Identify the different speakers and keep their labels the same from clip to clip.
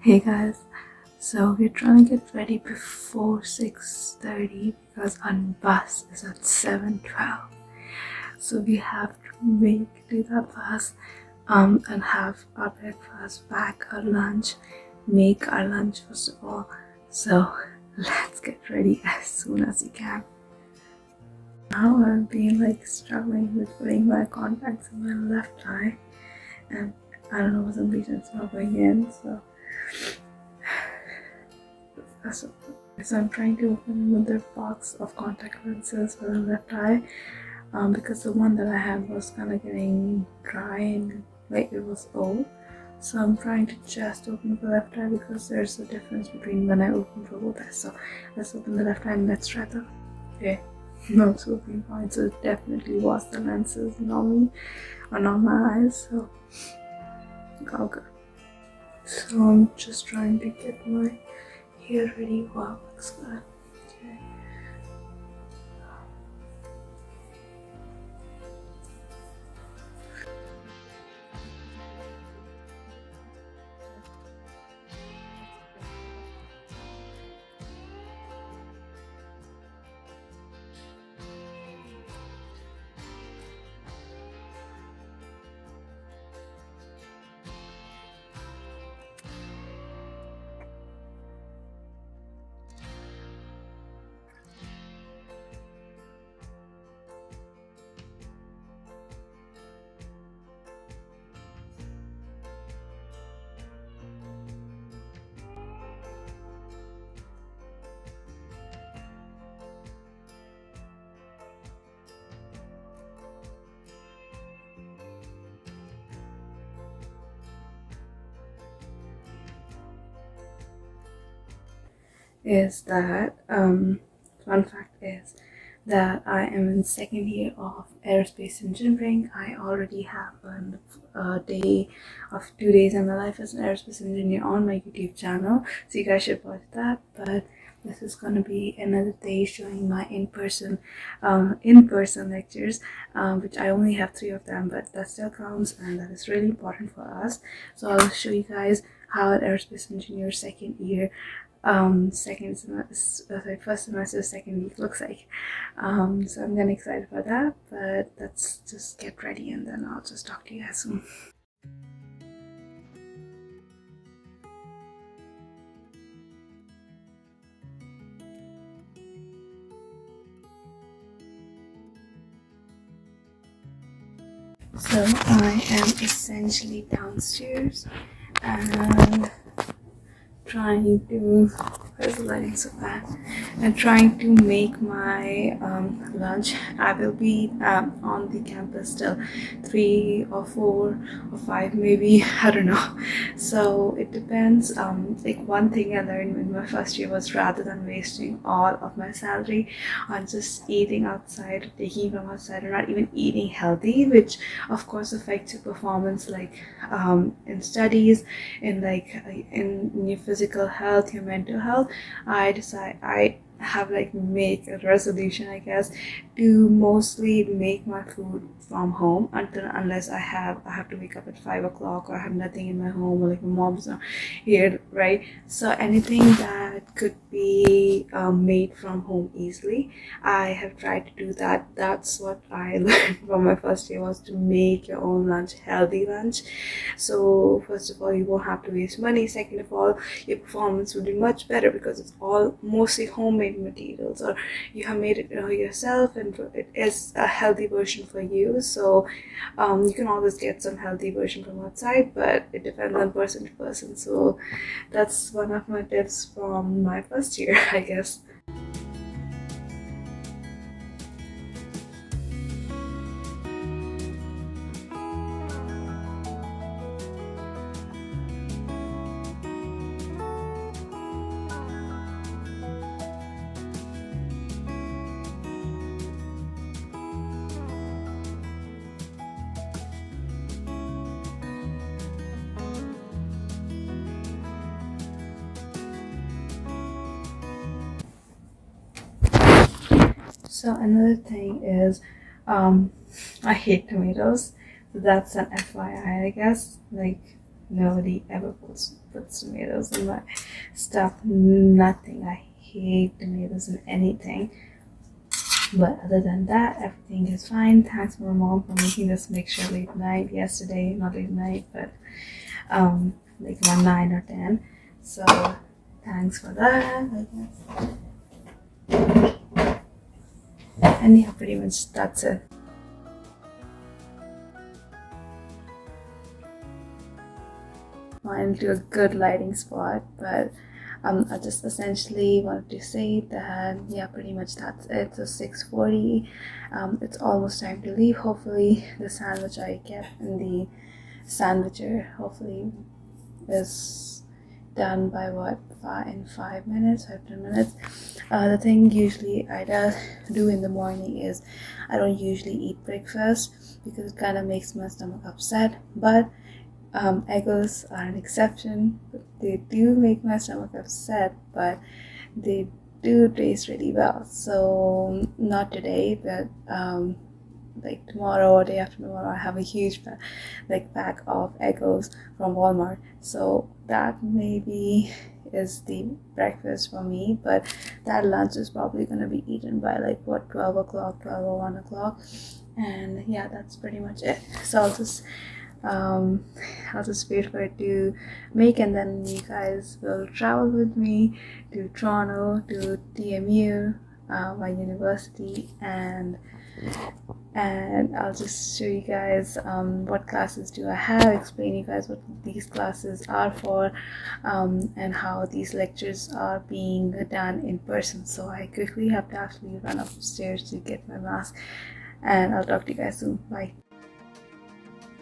Speaker 1: Hey guys, so we're trying to get ready before 6:30 because our bus is at 7:12. So we have to do that fast and have our breakfast, pack our lunch, make our lunch first of all. So let's get ready as soon as we can. Now I've been struggling with putting my contacts in my left eye, and I don't know, for some reason it's not going in, so I'm trying to open another box of contact lenses for the left eye because the one that I had was kind of getting dry and it was old. So I'm trying to just open the left eye because there's a difference between when I open for both eyes. So let's open the left eye and let's try them. Okay, no, it's opening fine. So it definitely was the lenses, not me or not my eyes. So all good. So I'm just trying to get my hair ready. Wow, looks good. Okay. Is that fun fact is that I am in second year of aerospace engineering. I already have a day of 2 days in my life as an aerospace engineer on my YouTube channel, so you guys should watch that. But this is going to be another day showing my in-person lectures, which I only have 3 of them, but that still counts and that is really important for us. So I'll show you guys how an aerospace engineer second year first semester second week looks like. So I'm kind of excited about that, but let's just get ready and then I'll just talk to you guys soon. So I am essentially downstairs and trying to, where's the lighting so bad, and trying to make my lunch. I will be on the campus till 3 or 4 or 5 maybe, I don't know, so it depends. One thing I learned in my first year was, rather than wasting all of my salary on just eating outside, taking from outside, or not even eating healthy, which of course affects your performance in studies, in your physical health, your mental health. I have make a resolution, I guess, to mostly make my food from home unless I have to wake up at 5 o'clock or I have nothing in my home, or my mom's not here, right? So anything that could be made from home easily, I have tried to do that. That's what I learned from my first year, was to make your own lunch, healthy lunch. So first of all, you won't have to waste money. Second of all, your performance will be much better because it's all mostly homemade materials, or you have made it yourself, and it is a healthy version for you. So you can always get some healthy version from outside, but it depends on person to person. So that's one of my tips from my first year, I guess. So another thing is, I hate tomatoes. So that's an FYI, I guess. Nobody ever puts puts tomatoes in my stuff. Nothing. I hate tomatoes in anything. But other than that, everything is fine. Thanks my mom for making this mixture late night yesterday. Not late night, but like around 9 or 10. So thanks for that, I guess. And yeah, pretty much that's it. Find to a good lighting spot, but I just essentially wanted to say that yeah, pretty much that's it. So 6:40, it's almost time to leave. Hopefully the sandwich I get in the sandwicher hopefully is done by in 5 minutes, 5-10 minutes. The thing usually I do in the morning is I don't usually eat breakfast because it kind of makes my stomach upset, but egos are an exception. They do make my stomach upset, but they do taste really well. So not today, but like tomorrow or day after tomorrow, I have a huge pack of Eggos from Walmart. So that maybe is the breakfast for me, but that lunch is probably gonna be eaten by like 12 o'clock, 12 or 1 o'clock, and yeah, that's pretty much it. So I'll just wait for it to make, and then you guys will travel with me to Toronto, to TMU, my university, and I'll just show you guys what classes do I have, explain you guys what these classes are for, and how these lectures are being done in person. So I quickly have to actually run upstairs to get my mask, and I'll talk to you guys soon. Bye.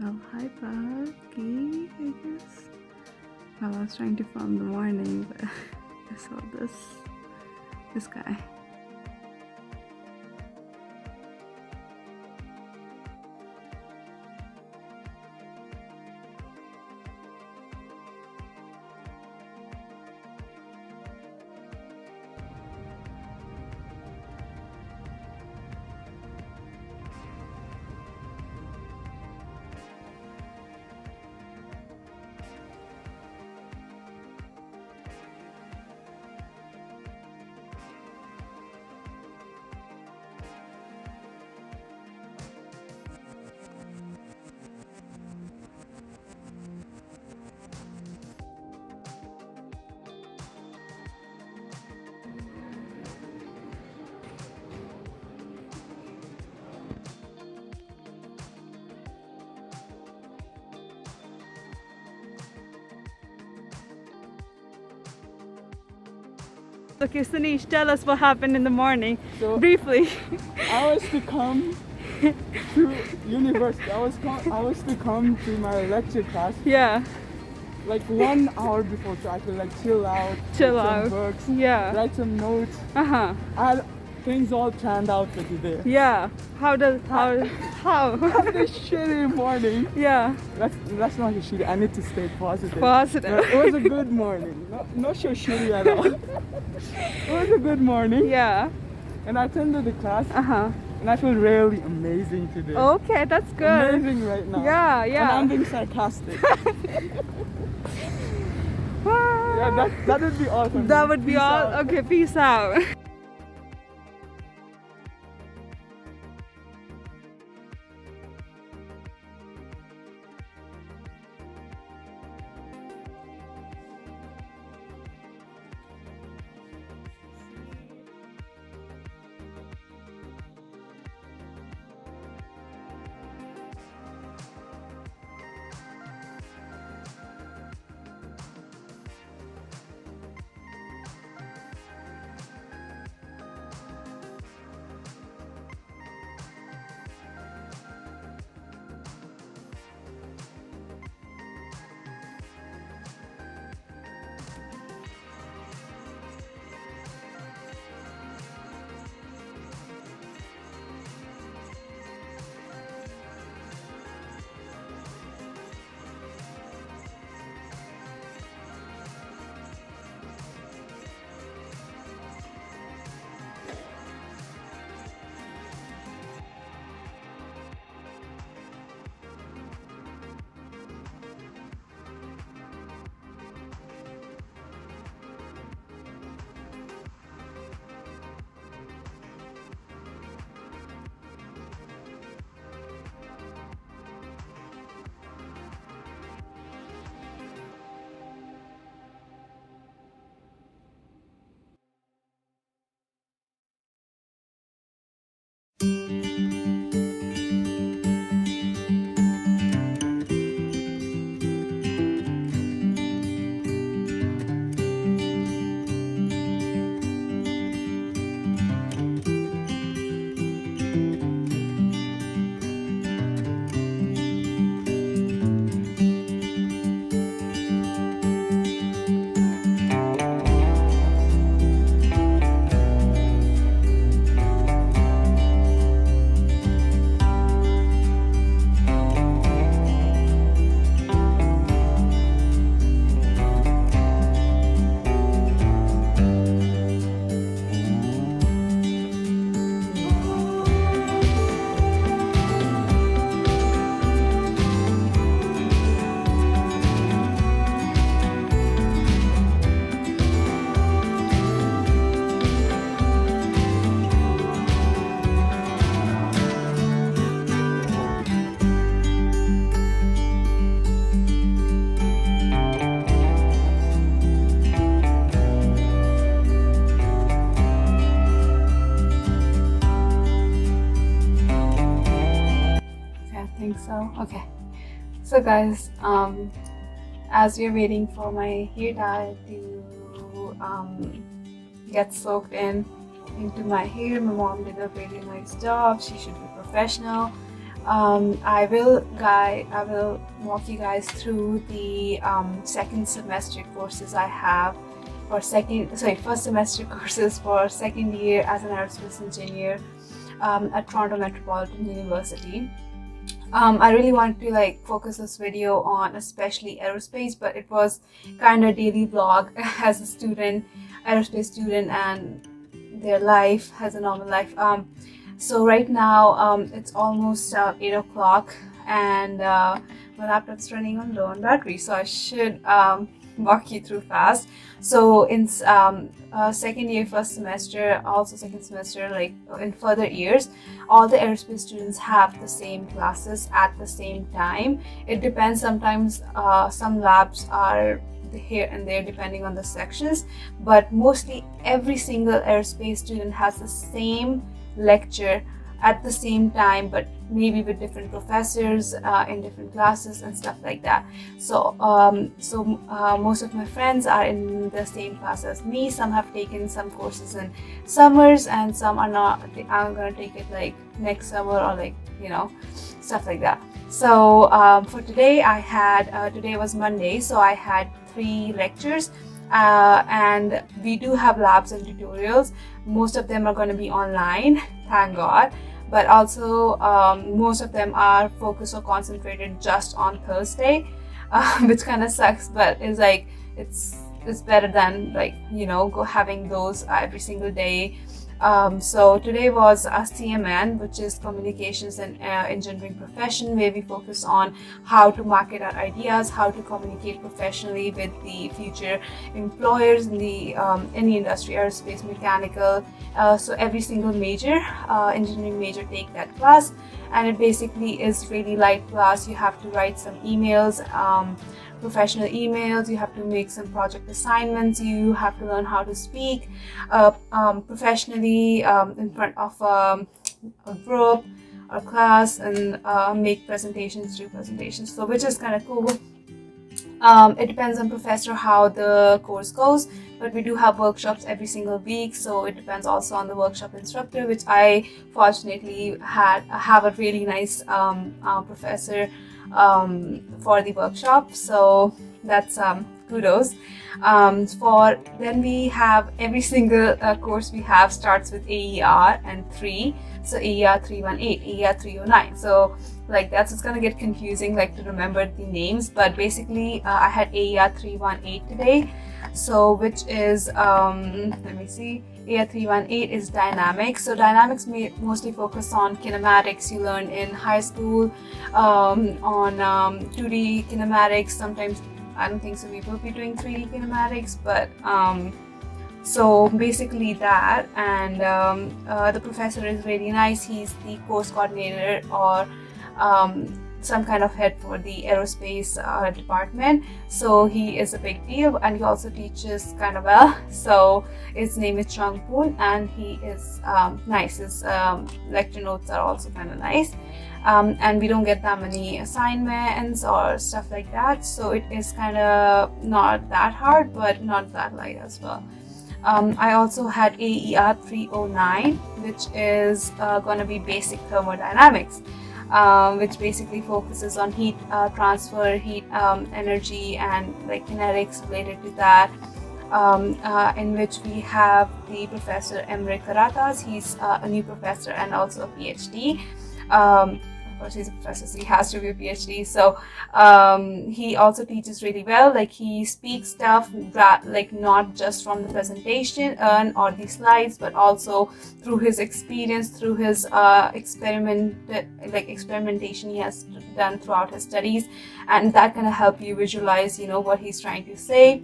Speaker 1: Well, hi Bucky, I guess. Well, I was trying to film the morning, but I saw this guy. Okay, Sanish, tell us what happened in the morning, so, briefly.
Speaker 2: I was to come to university. I was to come to my lecture class.
Speaker 1: Yeah.
Speaker 2: Like 1 hour before, so I could like chill out, some books,
Speaker 1: yeah,
Speaker 2: write some notes. Things all planned out for today.
Speaker 1: Yeah. How?
Speaker 2: After shitty morning.
Speaker 1: Yeah.
Speaker 2: That's not a shitty. I need to stay positive.
Speaker 1: Positive.
Speaker 2: But it was a good morning. Not so shitty at all. It was a good morning.
Speaker 1: Yeah.
Speaker 2: And I attended the class. And I feel really amazing today.
Speaker 1: Okay, that's good.
Speaker 2: Amazing right now.
Speaker 1: Yeah, yeah.
Speaker 2: And I'm being sarcastic. Yeah, that would be all for me.
Speaker 1: That would be
Speaker 2: Peace
Speaker 1: all.
Speaker 2: out.
Speaker 1: Okay, peace out. So okay, so guys, as we're waiting for my hair dye to get soaked into my hair, my mom did a really nice job. She should be professional. I will walk you guys through the second semester courses I have for first semester courses for second year as an aerospace engineer at Toronto Metropolitan University. I really wanted to focus this video on especially aerospace, but it was kind of daily vlog as a student, aerospace student, and their life as a normal life. So right now it's almost 8 o'clock and my laptop's running on low on battery, so I should walk you through fast. So in second year, first semester, also second semester, like in further years, all the aerospace students have the same classes at the same time. It depends. Sometimes some labs are here and there depending on the sections, but mostly every single aerospace student has the same lecture at the same time, but maybe with different professors in different classes and stuff like that. So most of my friends are in the same class as me. Some have taken some courses in summers and some are not. I'm gonna take it like next summer or stuff like that. So for today I had today was Monday, so I had 3 lectures. And we do have labs and tutorials. Most of them are going to be online, thank God, but also most of them are focused or concentrated just on Thursday, which kind of sucks, but it's better than having those every single day. So today was a CMN, which is Communications and Engineering Profession, where we focus on how to market our ideas, how to communicate professionally with the future employers in the industry, aerospace, mechanical. So every single major, engineering major take that class, and it basically is really light class. You have to write some emails, professional emails, you have to make some project assignments, you have to learn how to speak professionally in front of a group or class, and make presentations, so which is kind of cool. It depends on professor how the course goes, but we do have workshops every single week, so it depends also on the workshop instructor, which I fortunately have a really nice professor for the workshop, so that's kudos. Then we have every single course we have starts with AER and 3, so AER 318, AER 309, so that's it's gonna get confusing to remember the names, but basically I had AER 318 today, so which is let me see, AER 318 is dynamics. So dynamics mostly focus on kinematics you learn in high school, on 2D kinematics. Sometimes I don't think so we will be doing 3D kinematics, but so basically that. And the professor is really nice. He's the course coordinator, or some kind of head for the aerospace department, so he is a big deal, and he also teaches kind of well. So his name is Chung Poon, and he is nice. His lecture notes are also kind of nice, and we don't get that many assignments or stuff like that, so it is kind of not that hard but not that light as well. I also had AER 309, which is going to be basic thermodynamics, which basically focuses on heat transfer, heat energy, and like kinetics related to that, in which we have the Professor Emre Karatas. He's a new professor and also a PhD. Of course, he's a professor, so he has to be a PhD. So he also teaches really well. Like, he speaks stuff like not just from the presentation or the slides, but also through his experience, through his experimentation he has done throughout his studies, and that kind of help you visualize, what he's trying to say.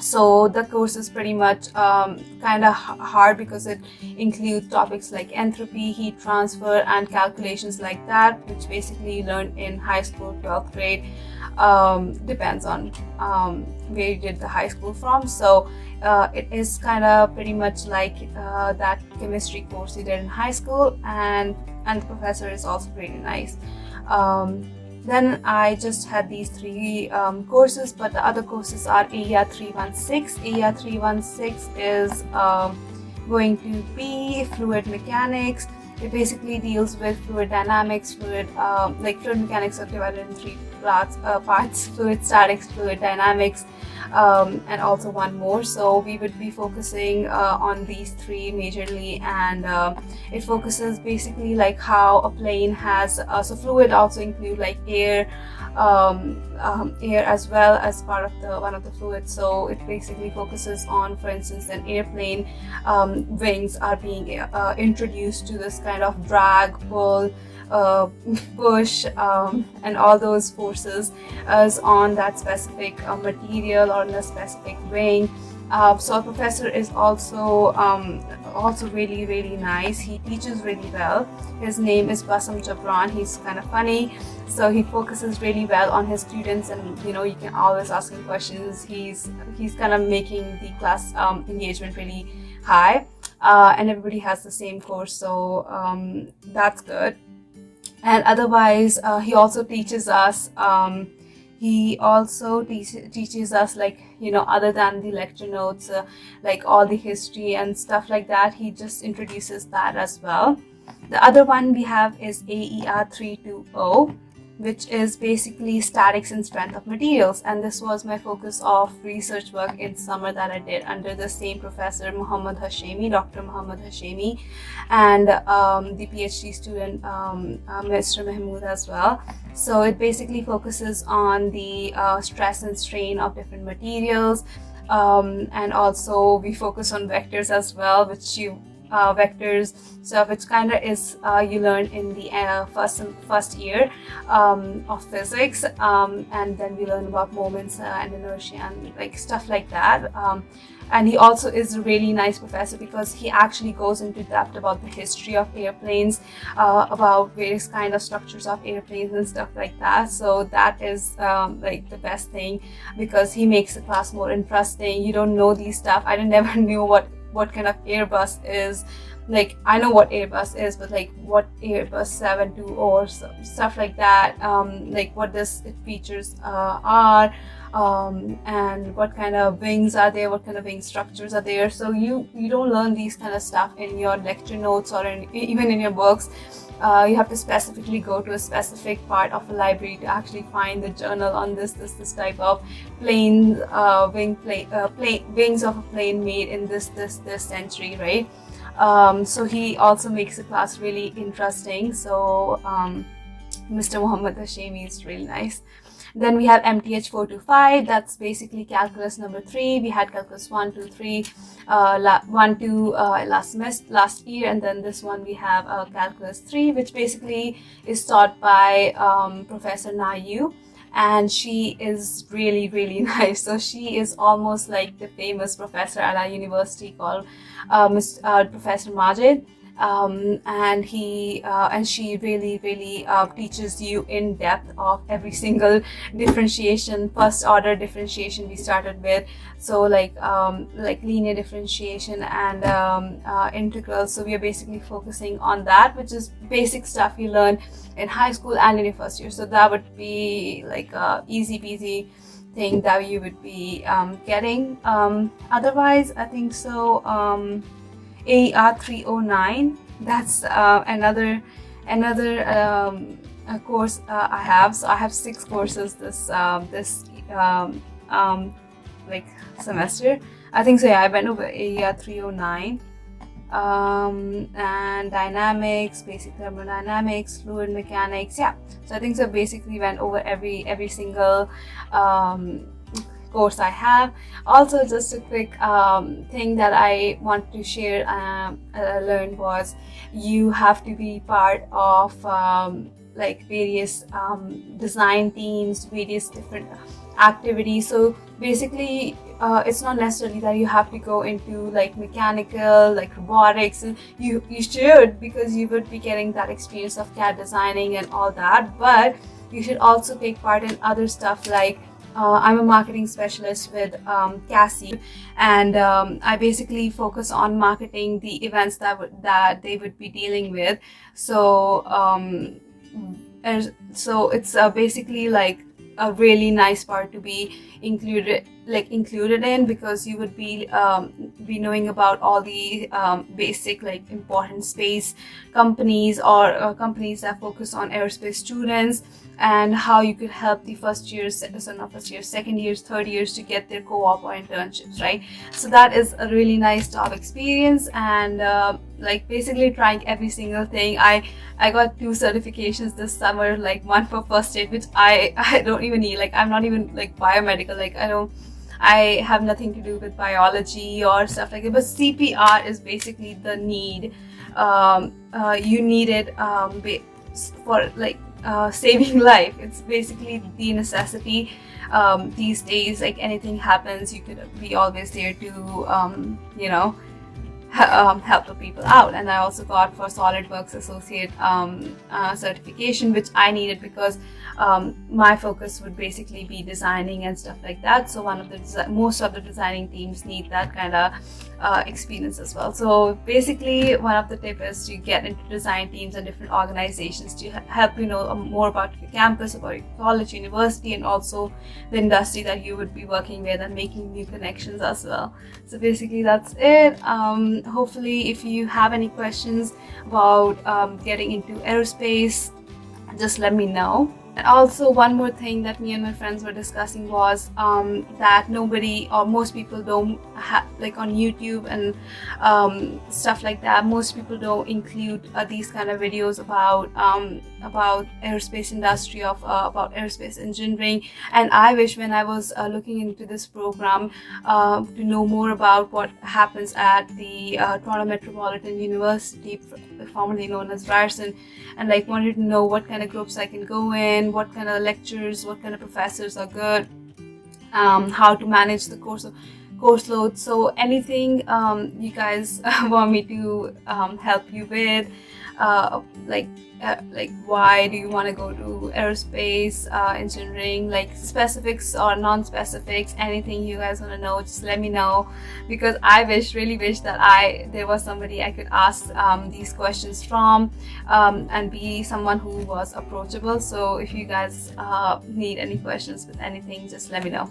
Speaker 1: So the course is pretty much kind of hard because it includes topics like entropy, heat transfer, and calculations like that, which basically you learn in high school, 12th grade. Depends on where you did the high school from. So it is kind of pretty much like that chemistry course you did in high school, and the professor is also pretty nice. Then I just had these 3 courses, but the other courses are AER 316. AER 316 is going to be fluid mechanics. It basically deals with fluid dynamics, fluid mechanics are divided in 3 parts: fluid statics, fluid dynamics, and also one more. So we would be focusing on these 3 majorly, and it focuses basically like how a plane has so fluid also include like air as well as part of one of the fluids. So it basically focuses on, for instance, an airplane wings are being introduced to this kind of drag, pull, push, and all those forces is on that specific material or in a specific wing. So our professor is also really, really nice. He teaches really well. His name is Basam Jabran. He's kind of funny, so he focuses really well on his students, and you can always ask him questions. He's kind of making the class engagement really high, and everybody has the same course, so that's good. And otherwise, he also teaches us. He also teaches us, like, other than the lecture notes, like all the history and stuff like that. He just introduces that as well. The other one we have is AER 320, which is basically statics and strength of materials. And this was my focus of research work in summer that I did under the same professor, Dr. Muhammad Hashemi, and the PhD student, Mr. Mahmood as well. So it basically focuses on the stress and strain of different materials, and also we focus on vectors as well, which vectors, so which kind of is you learn in the first year of physics, and then we learn about moments and inertia and like stuff like that. And he also is a really nice professor because he actually goes into depth about the history of airplanes, about various kind of structures of airplanes and stuff like that. So that is like the best thing, because he makes the class more interesting. You don't know these stuff. I never knew what kind of Airbus is. Like, I know what Airbus is, but like what Airbus 720 or stuff like that, like what its features are, and what kind of wings are there, what kind of wing structures are there. So you don't learn these kind of stuff in your lecture notes or even in your books. You have to specifically go to a specific part of a library to actually find the journal on this type of plane, wings of a plane made in this century, right? So he also makes the class really interesting. So Mr. Muhammad Hashemi is really nice. Then we have MTH 425. That's basically calculus number 3. We had calculus 1, 2, 3, 1, 2 last year, and then this one we have calculus 3, which basically is taught by Professor Nayu, and she is really, really nice. So she is almost like the famous professor at our university called Professor Majid. and she really teaches you in depth of every single differentiation, first order differentiation we started with, so like linear differentiation and integrals. So we are basically focusing on that, which is basic stuff you learn in high school and in your first year. So that would be like a easy peasy thing that you would be getting. Otherwise, I think so. AER 309. That's another course I have. So I have 6 courses this like semester. I think so. Yeah, I went over AER 309. And dynamics, basic thermodynamics, fluid mechanics. Yeah, so I think so basically went over every single course I have. Also, just a quick thing that I want to share, I learned was you have to be part of like various design teams, various different activities. So basically it's not necessarily that you have to go into like mechanical, like robotics, and you should, because you would be getting that experience of CAD designing and all that, but you should also take part in other stuff like I'm a marketing specialist with Cassie, and I basically focus on marketing the events that they would be dealing with. So it's basically like a really nice part to be included in, because you would be knowing about all the basic like important space companies or companies that focus on aerospace students, and how you could help the second years, third years to get their co-op or internships, right? So that is a really nice job experience, and like basically trying every single thing. I got 2 certifications this summer, like one for first aid, which I don't even need. Like I'm not even like biomedical, like I have nothing to do with biology or stuff like that, but CPR is basically the need. You need it for like saving life. It's basically the necessity these days. Like anything happens, you could be always there to help the people out. And I also got for SolidWorks Associate certification, which I needed because my focus would basically be designing and stuff like that. So most of the designing teams need that kind of experience as well. So basically one of the tips is to get into design teams and different organizations to help you know more about your campus, about your college, university, and also the industry that you would be working with, and making new connections as well. So basically that's it. Hopefully if you have any questions about getting into aerospace, just let me know. And also one more thing that me and my friends were discussing was that nobody or most people don't like on YouTube and stuff like that, most people don't include these kind of videos about aerospace industry, about aerospace engineering. And I wish when I was looking into this program to know more about what happens at the Toronto Metropolitan University, formerly known as Ryerson, and like wanted to know what kind of groups I can go in, what kind of lectures, what kind of professors are good, how to manage the course load. So anything you guys want me to help you with, like why do you want to go to aerospace engineering, like specifics or non-specifics, anything you guys want to know, just let me know, because I really wish that there was somebody I could ask these questions from, and be someone who was approachable. So if you guys need any questions with anything, just let me know.